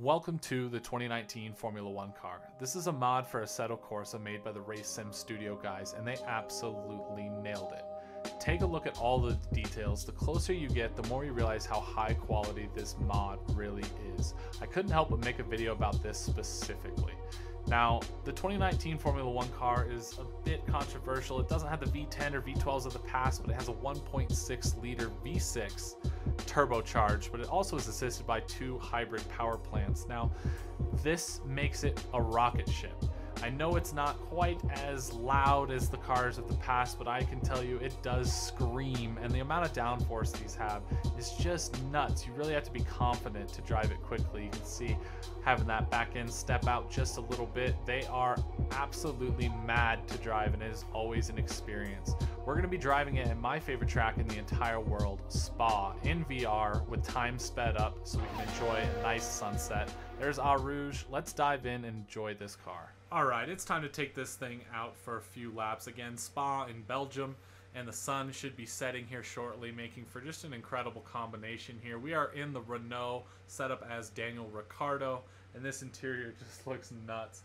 Welcome to the 2019 Formula One car. This is a mod for Assetto Corsa made by the Race Sim Studio guys, and they absolutely nailed it. Take a look at all the details. The closer you get, the more you realize how high quality this mod really is. I couldn't help but make a video about this specifically. Now, the 2019 Formula One car is a bit controversial. It doesn't have the V10 or V12s of the past, but it has a 1.6 liter V6 turbocharged, but it also is assisted by two hybrid power plants. Now, this makes it a rocket ship. I know it's not quite as loud as the cars of the past, but I can tell you it does scream, and the amount of downforce these have is just nuts. You really have to be confident to drive it quickly. You can see having that back end step out just a little bit. They are absolutely mad to drive, and it is always an experience. We're going to be driving it in my favorite track in the entire world, Spa, in VR with time sped up so we can enjoy a nice sunset. There's Eau Rouge. Let's dive in and enjoy this car. Alright, it's time to take this thing out for a few laps. Again, Spa in Belgium, and the sun should be setting here shortly, making for just an incredible combination here. We are in the Renault, set up as Daniel Ricciardo, and this interior just looks nuts.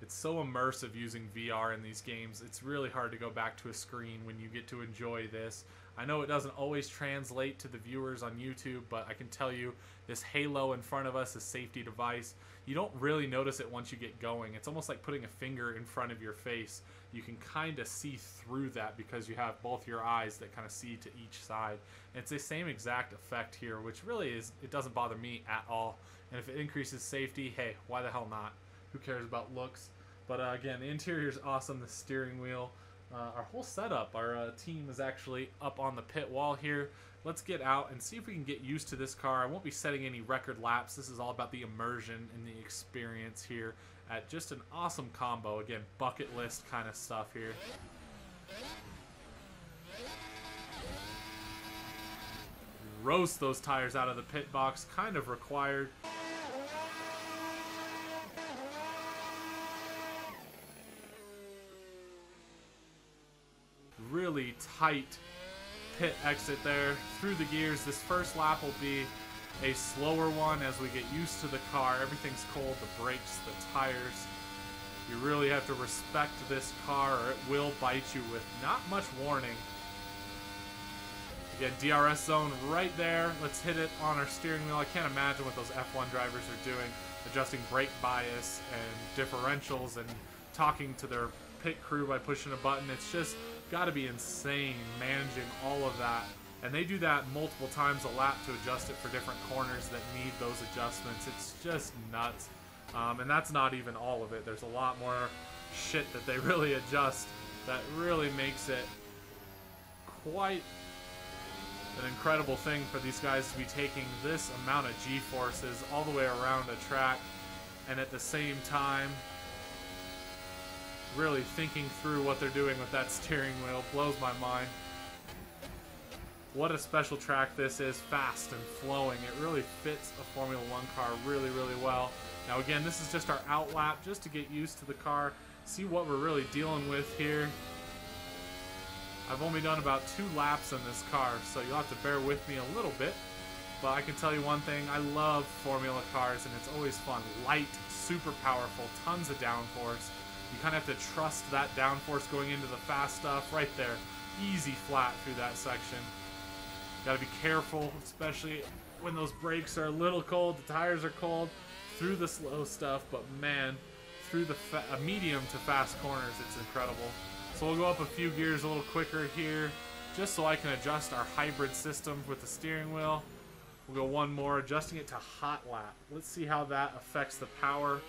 It's so immersive using VR in these games. It's really hard to go back to a screen when you get to enjoy this. I know it doesn't always translate to the viewers on YouTube, but I can tell you this halo in front of us, this safety device, you don't really notice it once you get going. It's almost like putting a finger in front of your face. You can kind of see through that because you have both your eyes that kind of see to each side. And it's the same exact effect here, which really is, it doesn't bother me at all. And if it increases safety, hey, why the hell not? Who cares about looks? But again, the interior is awesome. The steering wheel, our whole setup, our team is actually up on the pit wall here. Let's get out and see if we can get used to this car. I won't be setting any record laps. This is all about the immersion and the experience here at just an awesome combo. Again, bucket list kind of stuff here. Roast those tires out of the pit box, kind of required. Really tight pit exit there through the gears. This first lap will be a slower one as we get used to the car. Everything's cold, the brakes, the tires. You really have to respect this car or it will bite you with not much warning. Again, DRS zone right there. Let's hit it on our steering wheel. I can't imagine what those F1 drivers are doing, adjusting brake bias and differentials and talking to their pit crew by pushing a button. It's just got to be insane managing all of that, and they do that multiple times a lap to adjust it for different corners that need those adjustments. It's just nuts, and that's not even all of it. There's a lot more shit that they really adjust that really makes it quite an incredible thing for these guys to be taking this amount of G-forces all the way around a track, and at the same time really thinking through what they're doing with that steering wheel. Blows my mind. What a special track this is, fast and flowing. It really fits a Formula One car really, really well. Now again, this is just our out lap, just to get used to the car, see what we're really dealing with here. I've only done about 2 laps in this car, so you'll have to bear with me a little bit. But I can tell you one thing, I love Formula cars, and it's always fun. Light, super powerful, tons of downforce. You kind of have to trust that downforce going into the fast stuff right there. Easy flat through that section. Got to be careful, especially when those brakes are a little cold, the tires are cold, through the slow stuff, but man, through the medium to fast corners, it's incredible. So we'll go up a few gears a little quicker here, just so I can adjust our hybrid system with the steering wheel. We'll go one more, adjusting it to hot lap. Let's see how that affects the power.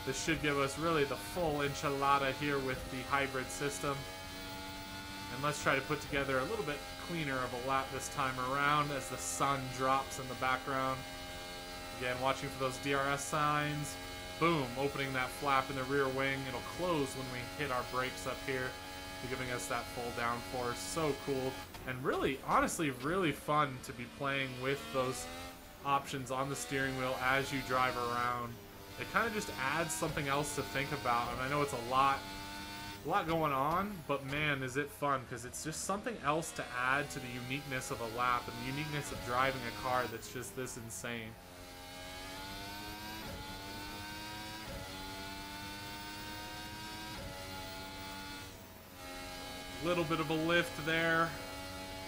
This should give us really the full enchilada here with the hybrid system. And let's try to put together a little bit cleaner of a lap this time around as the sun drops in the background. Again, watching for those DRS signs. Boom, opening that flap in the rear wing. It'll close when we hit our brakes up here, giving us that full downforce. So cool. And really, honestly, really fun to be playing with those options on the steering wheel as you drive around. It kind of just adds something else to think about, and I know it's a lot going on, but man, is it fun, because it's just something else to add to the uniqueness of a lap and the uniqueness of driving a car that's just this insane. Little bit of a lift there.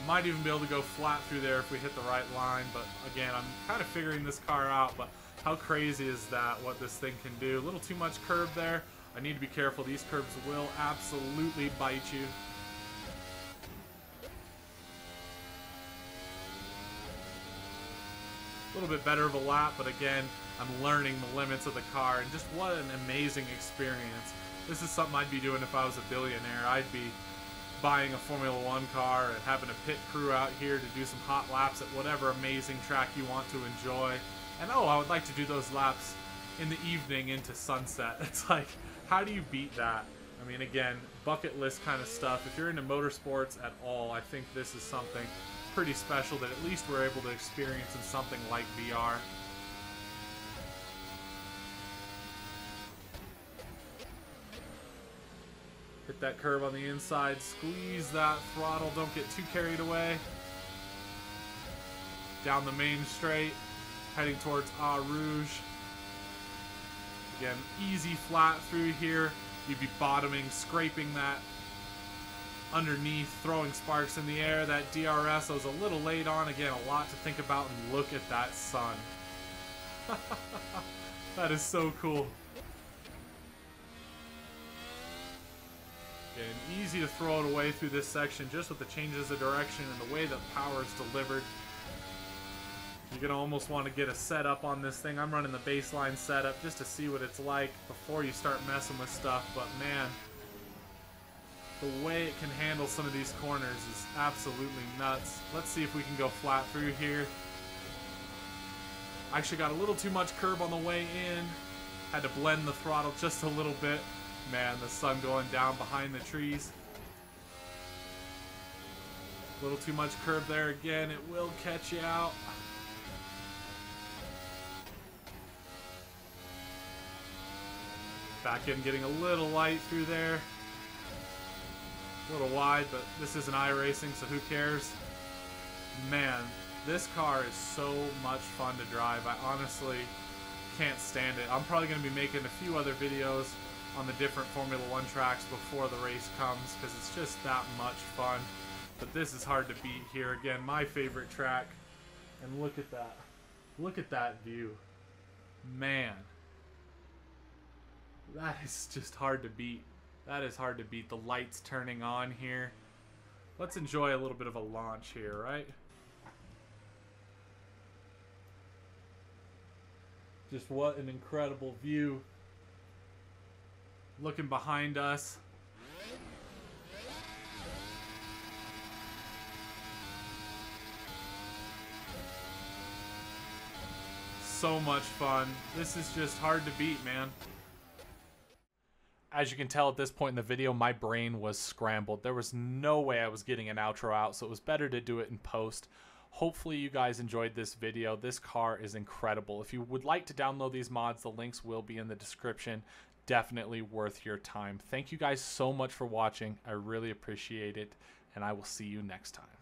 Might even be able to go flat through there if we hit the right line, but again, I'm kind of figuring this car out, but how crazy is that, what this thing can do? A little too much curb there. I need to be careful. These curbs will absolutely bite you. A little bit better of a lap, but again, I'm learning the limits of the car, and just what an amazing experience. This is something I'd be doing if I was a billionaire. I'd be buying a Formula One car and having a pit crew out here to do some hot laps at whatever amazing track you want to enjoy. And oh, I would like to do those laps in the evening into sunset. It's like, how do you beat that? I mean, again, bucket list kind of stuff. If you're into motorsports at all, I think this is something pretty special that at least we're able to experience in something like VR. Hit that curve on the inside, squeeze that throttle, don't get too carried away. Down the main straight, heading towards Eau Rouge. Again, easy flat through here. You'd be bottoming, scraping that underneath, throwing sparks in the air. That DRS was a little late on. Again, a lot to think about, and look at that sun. That is so cool. And easy to throw it away through this section just with the changes of direction and the way that power is delivered. You're going to almost want to get a setup on this thing. I'm running the baseline setup just to see what it's like before you start messing with stuff. But man, the way it can handle some of these corners is absolutely nuts. Let's see if we can go flat through here. I actually got a little too much curb on the way in. Had to blend the throttle just a little bit. Man, the sun going down behind the trees. A little too much curb there again. It will catch you out. Back in, getting a little light through there. A little wide, but this isn't iRacing, so who cares? Man, this car is so much fun to drive. I honestly can't stand it. I'm probably going to be making a few other videos on the different Formula One tracks before the race comes, because it's just that much fun. But this is hard to beat here. Again, my favorite track. And look at that. Look at that view. Man. That is just hard to beat. That is hard to beat. The lights turning on here. Let's enjoy a little bit of a launch here, right? Just what an incredible view. Looking behind us. So much fun. This is just hard to beat, man. As you can tell at this point in the video, my brain was scrambled. There was no way I was getting an outro out, so it was better to do it in post. Hopefully you guys enjoyed this video. This car is incredible. If you would like to download these mods, the links will be in the description. Definitely worth your time. Thank you guys so much for watching. I really appreciate it, and I will see you next time.